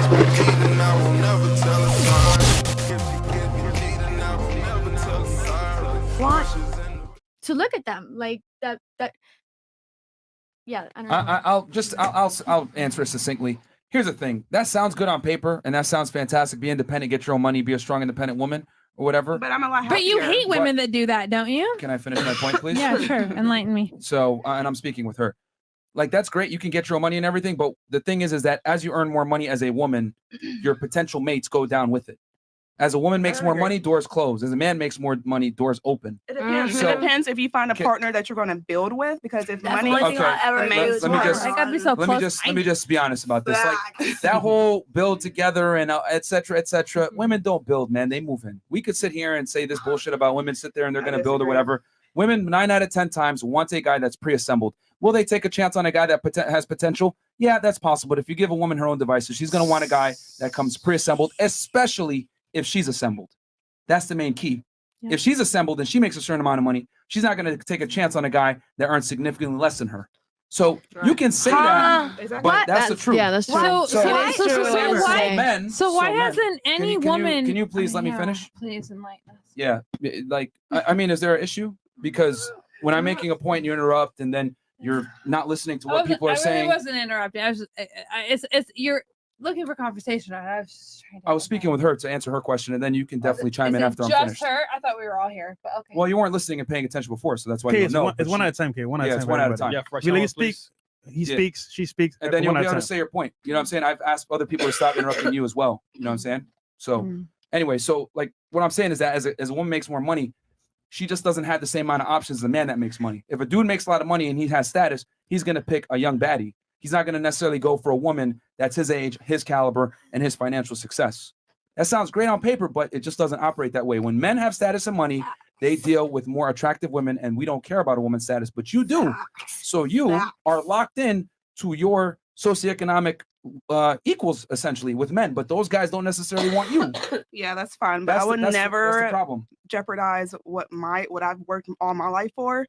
Want to look at them like that. Yeah, I don't know. I'll answer it succinctly. Here's the thing. That sounds good on paper, and that sounds fantastic. Be independent, get your own money, be a strong, independent woman, or whatever. But I'm a lot happier. But you hate women that do that, don't you? Can I finish my point, please? Yeah, sure. Enlighten me. So, and I'm speaking with her. Like, that's great. You can get your own money and everything, but the thing is that as you earn more money as a woman, your potential mates go down with it. As a woman makes more money, doors close. As a man makes more money, doors open. It depends. It depends if you find a partner that you're going to build with, because if money, let me just be honest about this. Like that whole build together and et cetera, et cetera. Women don't build, man. They move in. We could sit here and say this bullshit about women sit there and they're going to build or whatever. Women 9 out of 10 times want a guy that's pre-assembled. Will they take a chance on a guy that has potential? Yeah, that's possible. But if you give a woman her own devices, she's going to want a guy that comes pre-assembled, especially if she's assembled. That's the main key. Yeah. If she's assembled and she makes a certain amount of money, she's not going to take a chance on a guy that earns significantly less than her. So you can say that, but that's the truth. Yeah, that's true. So why hasn't any woman? Can you please let me finish? Please enlighten us. Yeah, like I mean, is there an issue? Because when I'm making a point, you interrupt, and then you're not listening to what people are saying. I wasn't interrupting. I was just, you're looking for conversation. I was speaking with her to answer her question, and then you can definitely chime in after I'm finished. Just her? I thought we were all here, but okay. Well, you weren't listening and paying attention before, so that's why you don't know. It's one at a time, Kay. One at a time. It's one at a time. Yeah, he speaks. He speaks. She speaks. And then you'll be able to say your point. You know what I'm saying? I've asked other people to stop interrupting you as well. You know what I'm saying? So anyway, so like what I'm saying is that as a woman makes more money, she just doesn't have the same amount of options as a man that makes money. If a dude makes a lot of money and he has status, he's going to pick a young baddie. He's not going to necessarily go for a woman that's his age, his caliber, and his financial success. That sounds great on paper, but it just doesn't operate that way. When men have status and money, they deal with more attractive women, and we don't care about a woman's status, but you do. So you are locked in to your socioeconomic equals, essentially, with men, but those guys don't necessarily want you. Yeah, that's fine, but I would never problem. Jeopardize what I've worked all my life for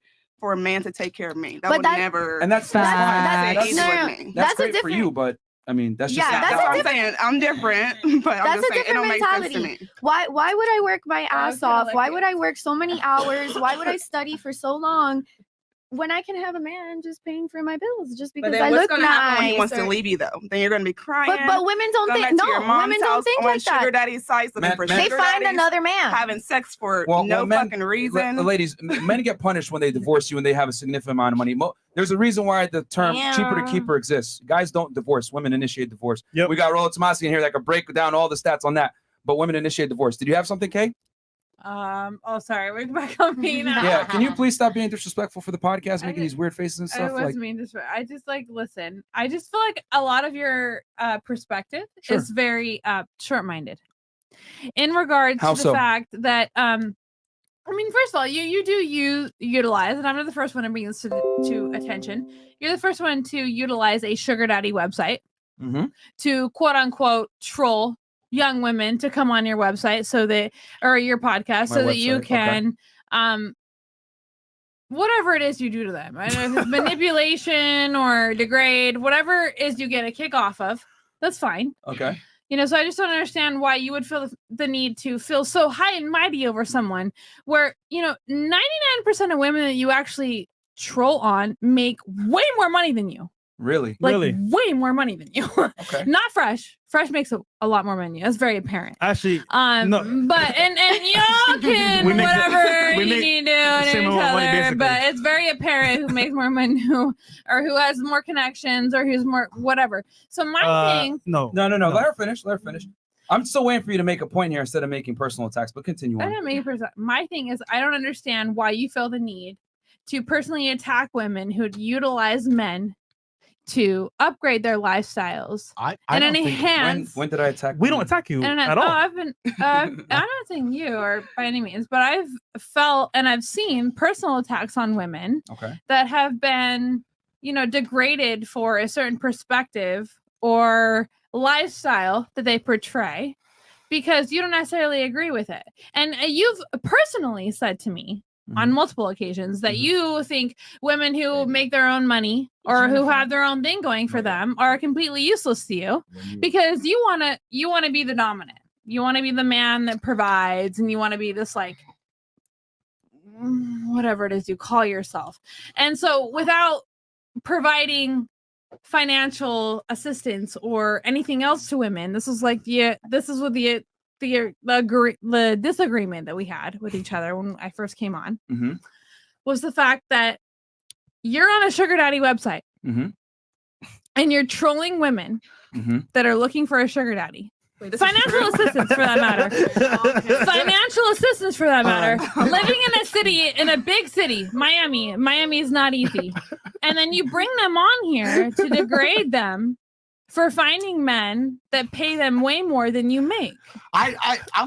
a man to take care of me. That would never. And that's fine. That's great for you, but I mean, that's just that's what I'm saying. I'm different, but I'm just saying it don't make sense to me. Why would I work my ass off? Why would I work so many hours? Why would I study for so long when I can have a man just paying for my bills just because I look nice? Happen when he wants to leave you, though? Then you're going to be crying. But women don't think. No, women don't think like that. Sugar daddy's sites looking for they find another man having sex for no fucking reason. Ladies, men get punished when they divorce you and they have a significant amount of money. There's a reason why the term cheaper to keeper exists. Guys don't divorce. Women initiate divorce. We got Rollo Tomasi in here that could break down all the stats on that. But women initiate divorce. Did you have something, Kay? Oh, sorry. We're back on me now. Yeah, can you please stop being disrespectful for the podcast, making these weird faces and stuff? I wasn't mean to. I just listen. I just feel like a lot of your perspective is very short-minded in regards to the fact that I mean, first of all, you do utilize, and I'm not the first one to bring this to attention. You're the first one to utilize a sugar daddy website to quote unquote troll young women to come on your website or your podcast that you can whatever it is you do to them. I don't know if it's manipulation or degrade, whatever it is you get a kick off of, that's fine. Okay. So I just don't understand why you would feel the need to feel so high and mighty over someone where 99% of women that you actually troll on make way more money than you. Really? Way more money than you. Okay. Not Fresh. Fresh makes a lot more money. That's very apparent. Actually, no. But and y'all can whatever you need to do to each other, but it's very apparent who makes more money or who has more connections or who's more whatever. So my thing. No. Let her finish. I'm still waiting for you to make a point here instead of making personal attacks, but continue on. I don't make my thing is I don't understand why you feel the need to personally attack women who'd utilize men to upgrade their lifestyles and enhance. When did I attack? We don't attack you at all. I've been. I'm not saying you or by any means, but I've felt and I've seen personal attacks on women that have been, degraded for a certain perspective or lifestyle that they portray because you don't necessarily agree with it. And you've personally said to me on multiple occasions that you think women who make their own money or who have their own thing going for them are completely useless to you because you want to be the dominant. You want to be the man that provides, and you want to be this like whatever it is you call yourself. And so without providing financial assistance or anything else to women, this is what the disagreement that we had with each other when I first came on was the fact that you're on a sugar daddy website and you're trolling women that are looking for a sugar daddy. Financial assistance for that matter. Financial assistance for that matter. Living in a big city, Miami. Miami is not easy. And then you bring them on here to degrade them for finding men that pay them way more than you make. I'm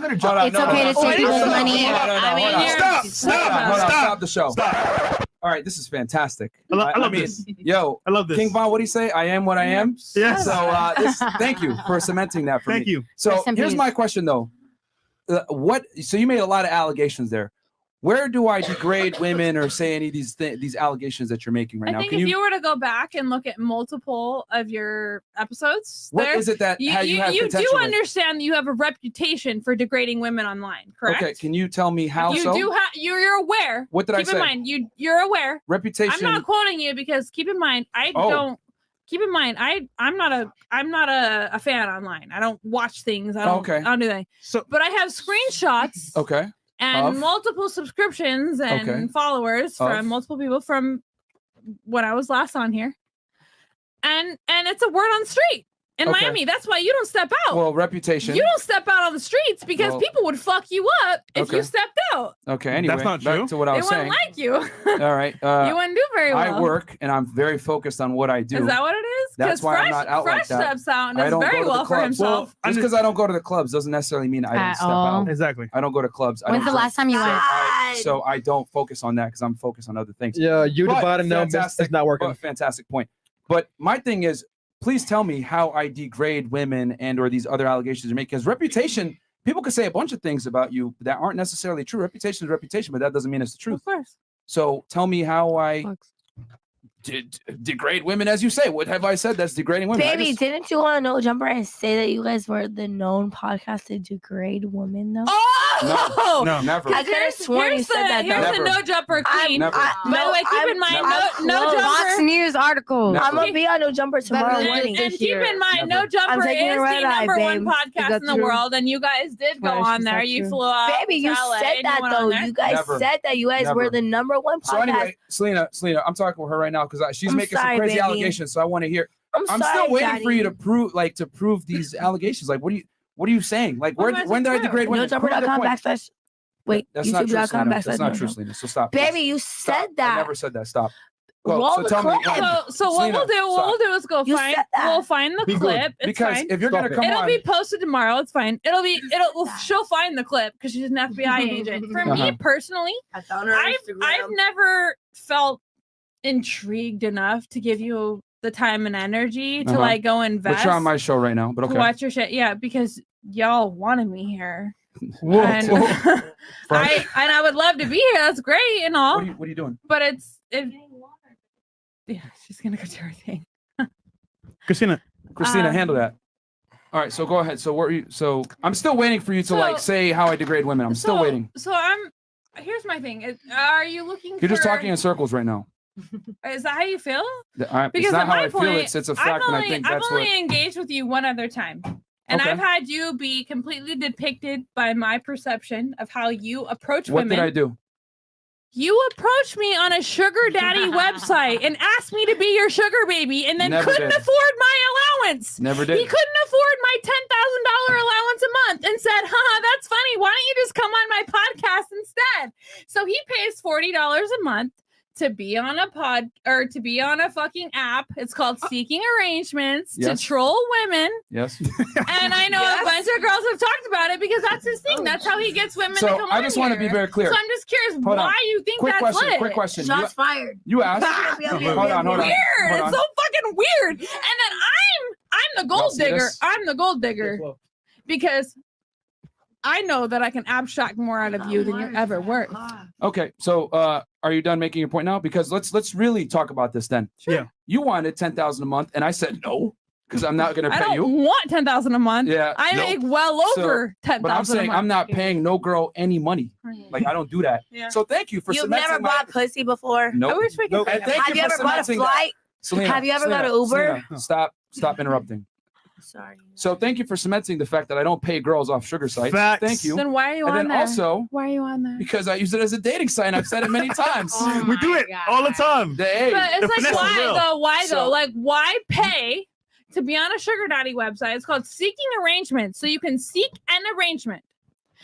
gonna jump. It's okay to take this money. Stop the show. Stop. All right, this is fantastic. I love this. Yo, I love this. King Von, what do you say? I am what I am. Yes. So thank you for cementing that for me. Thank you. So here's my question though. So you made a lot of allegations there. Where do I degrade women or say any of these allegations that you're making right now? I think if you were to go back and look at multiple of your episodes, what is it that you do understand that you have a reputation for degrading women online, correct? Okay, can you tell me how? You're aware. What did I say? Keep in mind, you're aware. Reputation. I'm not quoting you because keep in mind, I'm not a fan online. I don't watch things. I don't do that. So, but I have screenshots. Okay. And multiple subscriptions and followers from multiple people from when I was last on here. And it's a word on the street in Miami. That's why you don't step out. Well, reputation. You don't step out on the streets because people would fuck you up if you stepped out. Okay, anyway, that's not back true. to what I was saying. They wouldn't like you. All right. You wouldn't do very well. I work and I'm very focused on what I do. Is that what it is? That's why I'm not out Fresh like that. steps out and does very well for himself. Just because I don't go to the clubs doesn't necessarily mean I don't step out. Exactly. I don't go to clubs. When's the last time you went? So I don't focus on that because I'm focused on other things. Yeah, you divided now. It's not working. Fantastic point. But my thing is, please tell me how I degrade women and or these other allegations you're making. Because reputation, people could say a bunch of things about you that aren't necessarily true. Reputation is reputation, but that doesn't mean it's the truth. Of course. So tell me how I degrade women, as you say. What have I said that's degrading women? Baby, didn't you want to know Jumper and say that you guys were the known podcast to degrade women though? No, never. I could have sworn you said that. Here's the No Jumper queen. By the way, keep in mind, no Jumper. Fox News article. I'm gonna be on No Jumper tomorrow morning. And keep in mind, No Jumper is the number one podcast in the world, and you guys did go on there. You flew out. Baby, you said that though. You guys said that you guys were the number one podcast. So anyway, Selena, I'm talking with her right now because she's making some crazy allegations. So I want to hear. I'm still waiting for you to prove these allegations. Like, what are you saying? Like, when did I degrade women? NoJumper.com/. Wait, that's not true. YouTube.com/. That's not true, Selena. So stop. Baby, you said that. I never said that. Stop. So tell me. So what we'll do is we'll find the clip. It's because fine. If you're gonna come it'll be posted tomorrow. It's fine. She'll find the clip because she's an FBI agent. For me personally, I found her I've never felt intrigued enough to give you the time and energy to like go invest. But you're on my show right now, but okay. Watch your shit. Yeah, because y'all wanted me here. Whoa. And I would love to be here. That's great and all. What are you doing? But yeah, she's gonna go do her thing. Christina, handle that. All right, so go ahead. So I'm still waiting for you to say how I degrade women. I'm still waiting. So here's my thing. Are you looking? You're just talking in circles right now. Is that how you feel? Because it's not how I feel. It's a fact, and I think that's what. I've only engaged with you one other time. And I've had you be completely depicted by my perception of how you approach women. What did I do? You approached me on a sugar daddy website and asked me to be your sugar baby and then couldn't afford my allowance. Never did. He couldn't afford my $10,000 allowance a month and said, that's funny. Why don't you just come on my podcast instead? So he pays $40 a month to be on to be on a fucking app. It's called Seeking Arrangements to troll women. Yes. And I know a bunch of girls have talked about it because that's his thing. That's how he gets women to come on. I just want to be very clear. So I'm just curious why you think that's lit. Quick question. Shots fired. You asked. Hold on. Weird. It's so fucking weird. And then I'm the gold digger. I'm the gold digger because I know that I can abstract more out of you than you're ever worth. Okay, so are you done making your point now? Because let's really talk about this then. Sure. Yeah. You wanted 10,000 a month, and I said no because I'm not going to I pay don't you. want 10,000 a month. Yeah, I nope. make well over 10,000. But I'm saying a month. I'm not paying no girl any money. Like I don't do that. Yeah. So thank you for You've cementing never bought pussy before? Nope. I wish we could. Nope. And thank Have you for ever bought a cementing that. flight? Selena, Have you ever got Selena, an Uber? Selena, stop interrupting. Sorry. So thank you for cementing the fact that I don't pay girls off sugar sites. Facts. Thank you. Then why are you And on then there? also Why are you on there? because I use it as a dating site. And I've said it many times. We do it all the time. Hey, But the it's finesse like is real. why though? Why So- though? Like why pay to be on a sugar daddy website? It's called Seeking Arrangement. So you can seek an arrangement.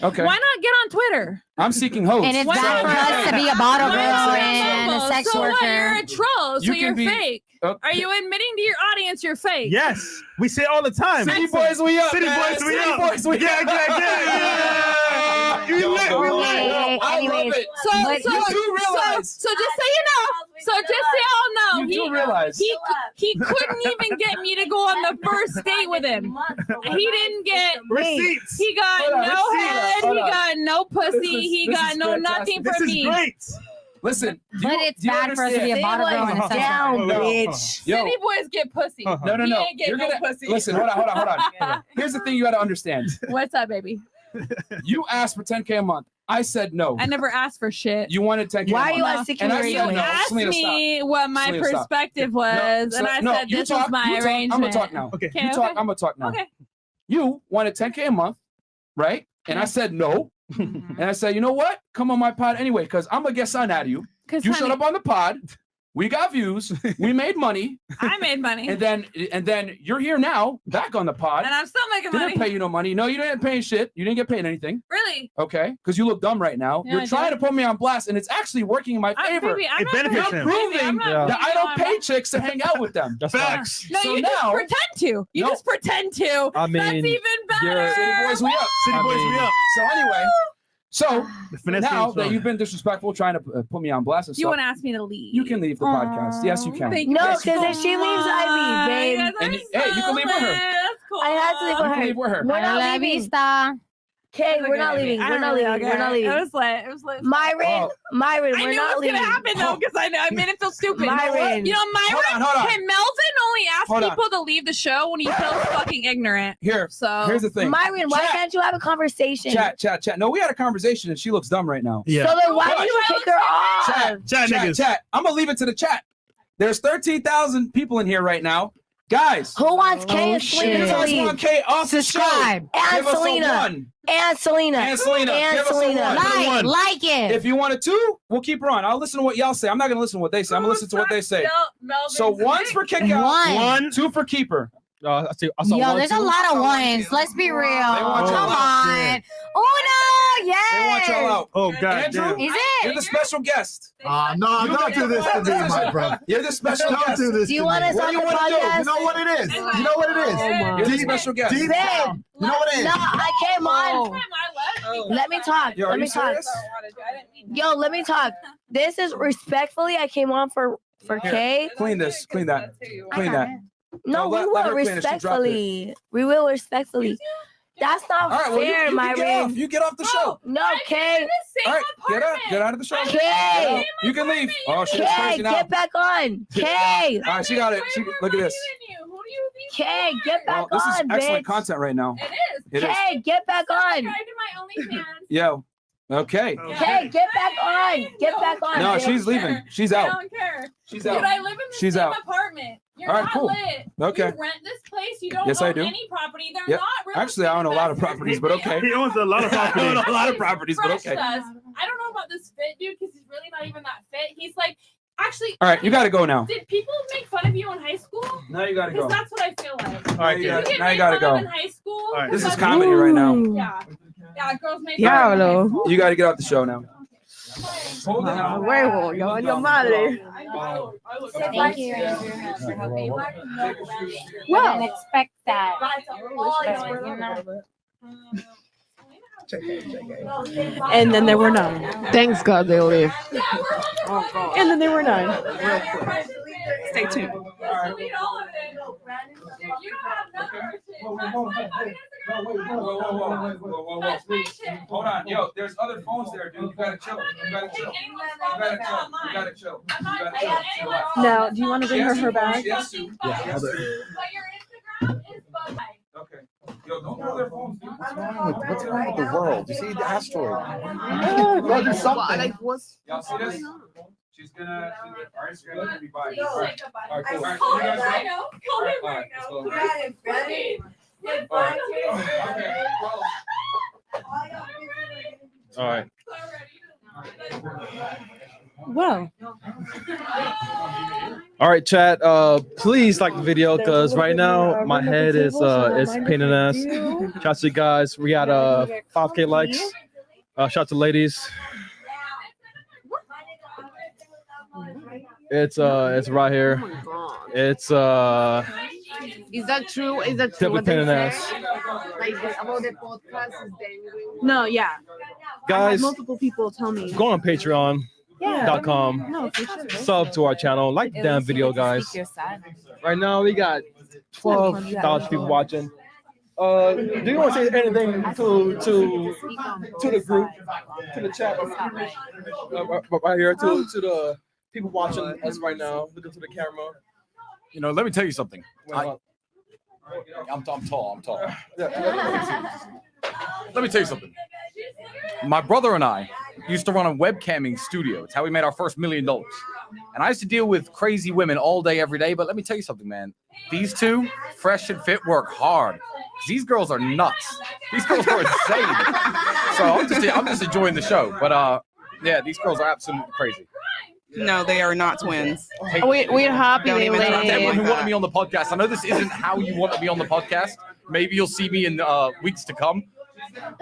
okay. Why not get on Twitter? I'm seeking hoes. And it's Why bad not? for us to be a bottle Why girl not? and a sex so worker. What? You're a troll, so You can you're be- fake. Are you admitting to your audience you're fake? Yes, we say it all the time. City boys, we up. City man. boys, we City up. boys, we Yeah, up. yeah. Yo, We yo, lit, yo, we yo, lit. yo, I love it. So, But so, you do realize. so just so you know, so just so y'all know, You do realize. he couldn't even get me to go on the first date with him. He didn't get. Receipts. He got Hold on, no let's see head. that. Hold He on. got no pussy. This is- He this got is no fantastic. nothing This from is me. great. Listen, do But you- it's do you bad for us to be a understand? bottle girl and a sex Down, worker. bitch. Yo, City boys get pussy. Uh-huh. no, no, He no. ain't get You're no gonna pussy. listen. Hold on. Here's the thing you got to understand. What's up, baby? You asked for 10K a month. I said no. I never asked for shit. You wanted 10K. Why a are you month. on seeking And I said You no. arrangement? asked Selena, me what my Selena, stop. perspective No, was, so- and I no, said you this talk, was my you talk. arrangement. I'm gonna talk now. Okay. Okay, You talk. okay. I'm gonna talk now. Okay. You wanted 10K a month, right? And I said no. And I said, you know what? Come on my pod anyway, because I'm gonna get something out of you. Because You showed up on the pod. We got views. We made money. I made money, And then you're here now, back on the pod. and I'm still making Didn't money. pay you no money. No, you didn't pay shit. You didn't get paid anything. Really? Okay? Because you look dumb right now. Yeah, You're I trying do. to put me on blast, and it's actually working in my favor. Baby, I'm It not benefits gonna- him. baby, I'm not Yeah. That I putting don't you pay on- chicks to hang out with them. That's Facts. No, So you now, just pretend to. You No. just pretend to. I That's mean, even better. City boys, we up. City I boys, mean, we up. So anyway, so The finesse now game's that on. you've been disrespectful, trying to put me on blast and You stuff, want to ask me to leave? you can leave the podcast. Yes, you can. Thank you No, Yes, you because if she leaves, I leave, babe. Yes, And I'm hey, you can leave with her. That's cool. I had to leave You with can her. leave with her. We're not La leaving. vista. Okay, we're not leaving. We're not leaving. We're not leaving. It was lit. It was lit. Myron, Oh. Myron, I we're knew not it was leaving. gonna happen though, because I made it feel stupid. Myron. You know, Myron. Hold on. Hey, Melvin only asks Hold on. people to leave the show when he feels fucking ignorant. Here, So here's the thing. Myron, why Chat. can't you have a conversation? Chat. No, we had a conversation and she looks dumb right now. Yeah. So then why What? did you kick her off? Chat niggas. Chat. I'm gonna leave it to the chat. There's 13,000 people in here right now. Guys, Who wants Kay Oh, and Selena shit. you to guys leave? want K off the show? Subscribe. And Give us a Selena. 1. And Selena. And Selena. And Give us a Selena. 1. Like, like it. If you want a 2, we'll keep her on. I'll listen to what y'all say. I'm not gonna listen to what they say. I'm gonna listen to what they say. So 1's for kick out, One. 2 for keeper. I saw Yo, one, there's two. a lot of ones. Let's be real. want Come y'all out. on. Uno, They want y'all yes. out. Oh god Andrew? damn. Is You're it? the special guest. No, You don't make do the this to final me, my decision. brother. You're the special Don't guest. do this Do you to want me. us What on do the you wanna do? podcast? You know what it is. You know what it is. You're the Deep- special guest. deep Babe, down. You know what it is. No, I came on. Let me talk. Yo, are Let you me talk. serious? Yo, let me talk. This is respectfully. I came on for Kay. Clean this. Clean that. Clean that. No, No, we let her will clean it. She dropped it. respectfully. We will respectfully. That's not All right, well, fair, you can get off. Myron. You get off the show. No, Kay. All right, get out of the show. Kay. Get out. You can leave. Oh, she's Kay, crazy now. get back on. Kay. All right, she got it. Look at this. Kay, get back Well, this is on, excellent bitch. content right now. It is. Kay, get back on. Yo. Okay. Kay, get back on. Get back on. No, bitch. she's leaving. She's I out. don't care. She's Dude, out. I live in the She's same out. apartment. You're All right, not cool. lit. Okay. You rent this place. You don't Yes, own I do. any property. They're Yep. not real Actually, I own a lot of estate properties, but okay. He owns a lot of I property. own a lot of properties, but Fresh okay. does. I don't know about this fit, dude, because he's really not even that fit. He's like, actually. All right, you got to go now. Did people make fun of you in high school? Now you got to Because go. that's what I feel like. All right, you yeah. got Did you now get you got to made fun go. of in high school? All right. This is Because comedy right now. Yeah. Yeah, girls make Yeah, fun of me in high school. You got to get off the show now. Hold it now. Huevo, yo, your madre. Thank you, Andrew, for helping. Well. I didn't expect that. And then there were none. Thanks God they leave. And then there were none. Real quick. Stay tuned. Hold on, yo, there's other phones there, dude. You gotta chill. You gotta chill. You gotta chill. You gotta chill. You gotta chill. Now, do you want to bring her bag? Yes, Sue. Yes, Sue. Okay. Yo, don't throw their phones, dude. What's wrong with the world? You see the asteroid? Well, do something. like, what's Y'all see this? She's gonna. Our Instagram is gonna be by. Yo, All right, cool. I All right, saw you guys it. go. All right, let's go. You got it, Freddie. All right. Okay. Well, All right. Well, All right, chat. Please like the video because right now my head is pain in the ass. Shout out to you guys. We got 5K likes. Shout out to ladies. It's right here. It's is that true? Is that true? definitely pain in the ass. Like about the podcast is dangling? No, yeah. I Guys, had multiple people tell me. go on Patreon.com. Yeah. No, for sure. Sub to our channel. Like the damn video, guys. Right now we got 12,000 people watching. Do you want to say anything to the group, to the chat, right here, to the people watching us right now, looking to the camera? You know, let me tell you something. I'm tall. Let me tell you something. My brother and I used to run a webcamming studio. It's how we made our first $1 million. And I used to deal with crazy women all day, every day. But let me tell you something, man. These two, Fresh and Fit, work hard. These girls are nuts. These girls are insane. So I'm just enjoying the show. But yeah, these girls are absolutely crazy. No, they are not twins. Hey, We're happy Don't they even shout out to everyone who like wanted me on the podcast. I know this isn't how you want to be on the podcast. Maybe you'll see me in weeks to come.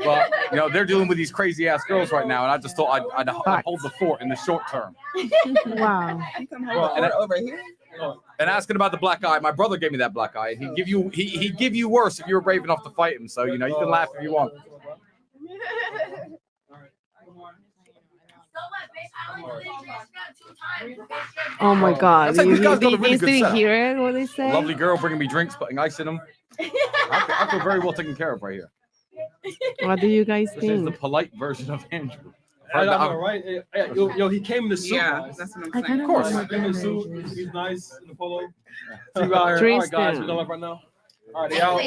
But you know, they're dealing with these crazy ass girls right now, and I just thought I'd hold the fort in the short term. Wow. Over here. And asking about the black eye, my brother gave me that black eye. He'd give you worse if you were brave enough to fight him. So you know, you can laugh if you want. Oh my God. I'd say these guys got a really They good didn't setup. hear it, what they say? Lovely girl bringing me drinks, putting ice in them. I feel very well taken care of right here. What do you guys This is the think? polite version of Andrew. I know, right? Yo, he came in the suit. Yeah, guys. that's what I I'm kind saying. of course. want Came in the more suit. managers. He's nice in the polo. So we got here. All right, guys, we're going live right now. All right, they out.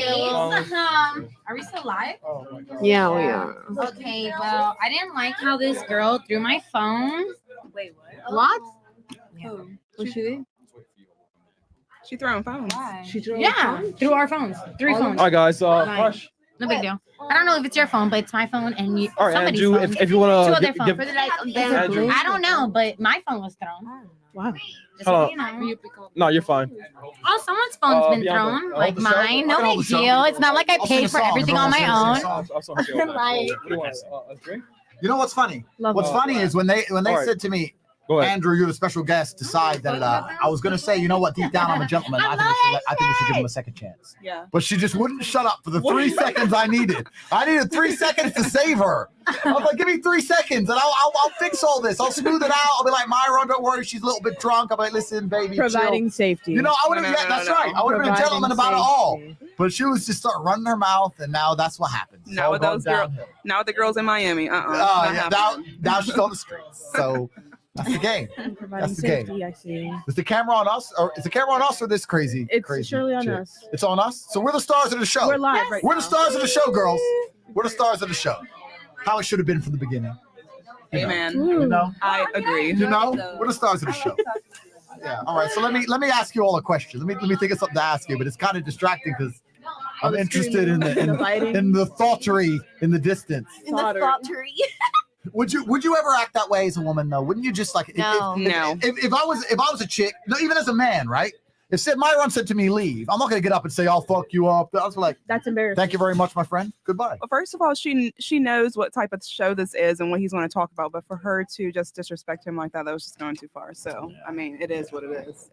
Are we still live? Oh my God. Yeah, we are. Okay, well, I didn't like how this girl threw my phone. Wait, what? Yeah. What she did? She throwing phones. She threw Yeah, through our phones. 3 phones. All right, guys. Fresh. No big deal. I don't know if it's your phone, but it's my phone and you. All right, somebody's Andrew, phone. if you 2 want other to phones. give, Andrew. I don't know, but my phone was thrown. Wow. Just so you know. No, you're fine. Oh, someone's phone's been Bianca, thrown, hold like the show. mine. I No can hold big the show. deal. It's not like I I'll sing a paid for song. everything I'll on my sing a own. song. I'm so happy. Like- What do you want? A drink? You know what's funny? Love What's it. funny is when they All right. said to me, Go ahead. Andrew, you're the special guest, decide that I was gonna say, you know what, deep down I'm a gentleman. I think we should give him a second chance. Yeah. But she just wouldn't shut up for the 3 seconds I needed. I needed 3 seconds to save her. I was like, give me 3 seconds and I'll fix all this. I'll smooth it out. I'll be like, Myron, don't worry, she's a little bit drunk. I'll be like, listen, baby, Providing chill. safety. You know, I would have, No, yeah, that's no. right. I would have been a Providing gentleman about it all. safety. But she was just start running her mouth, and now that's what happens. It's Now all with gone those girls, downhill. now with the girls in Miami. Yeah, now she's on the streets. So that's the game. Providing That's the game. safety, I see. Is the camera on us, or is the camera on us, or this crazy? It's crazy surely on chick? us. It's on us. So we're the stars of the show. We're live right We're now. the stars of the show, girls. We're the stars of the show. How it should have been from the beginning. You know? Amen. You know. I agree. You know. We're the stars of the show. Yeah. All right. So let me ask you all a question. Let me think of something to ask you, but it's kind of distracting because I'm interested in the fighting. the thoughterry in the distance. In the thoughterry. Would you ever act that way as a woman though? Wouldn't you just like No. if I was a chick, no, even as a man, right? If Myron said to me, leave, I'm not gonna get up and say, I'll fuck you up. I was like, That's embarrassing. thank you very much, my friend. Goodbye. Well, first of all, she knows what type of show this is and what he's going to talk about. But for her to just disrespect him like that was just going too far. So I mean, it is what it is.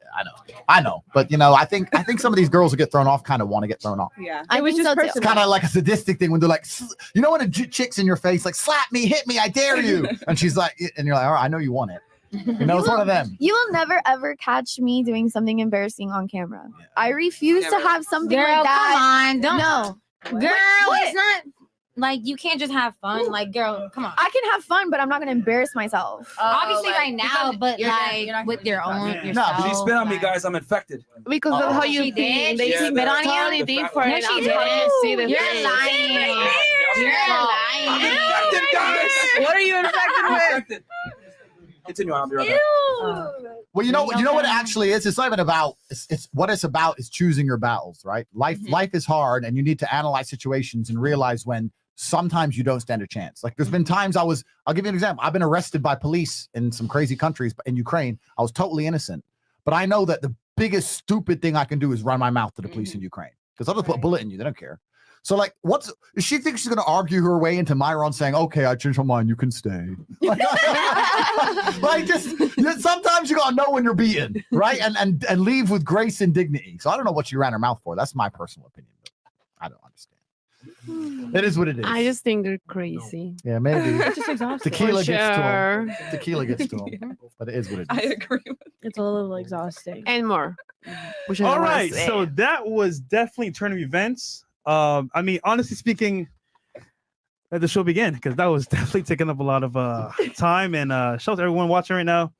I know, but you know, I think some of these girls who get thrown off kind of want to get thrown off. Yeah. I was think just so too. It's kind of like a sadistic thing when they're like, you know, when a chick's in your face, like, slap me, hit me, I dare you, and she's like, and you're like, all right, I know you want it, You know, it's one of them. You will never ever catch me doing something embarrassing on camera. I refuse to have something Girl, like that. come on, don't. No, Girl, What? it's not like you can't just have fun. Like, girl, come on. I can have fun, but I'm not gonna embarrass myself. Obviously, right now, but like with your own yourself. She spit on me, guys. I'm infected. Because of how you She think. did? They She spit spit on on you. you? Only thing for No, it. she I'm didn't. trying to see the You're face. lying. You're lying. Infected, guys. What are you infected with? Infected. Continue on. I'll be right back. Well, you know what it actually is. It's not even about. It's what it's about is choosing your battles, right? Life is hard, and you need to analyze situations and realize when sometimes you don't stand a chance. Like there's been times I'll give you an example. I've been arrested by police in some crazy countries, but in Ukraine, I was totally innocent. But I know that the biggest stupid thing I can do is run my mouth to the police in Ukraine because they'll just put a bullet in you. They don't care. So like, she thinks she's going to argue her way into Myron saying, okay, I changed my mind. You can stay. Like sometimes you got to know when you're beaten, right? And leave with grace and dignity. So I don't know what she ran her mouth for. That's my personal opinion. But I don't understand. It is what it is. I just think they're crazy. Yeah, maybe. It's just exhausting. Tequila gets to Sure. them. Tequila gets to them. But it is what it is. I agree with It's a little exhausting. And more. All right, so that was definitely turn of events. I mean, honestly speaking, let the show begin because that was definitely taking up a lot of time. And shout out to everyone watching right now.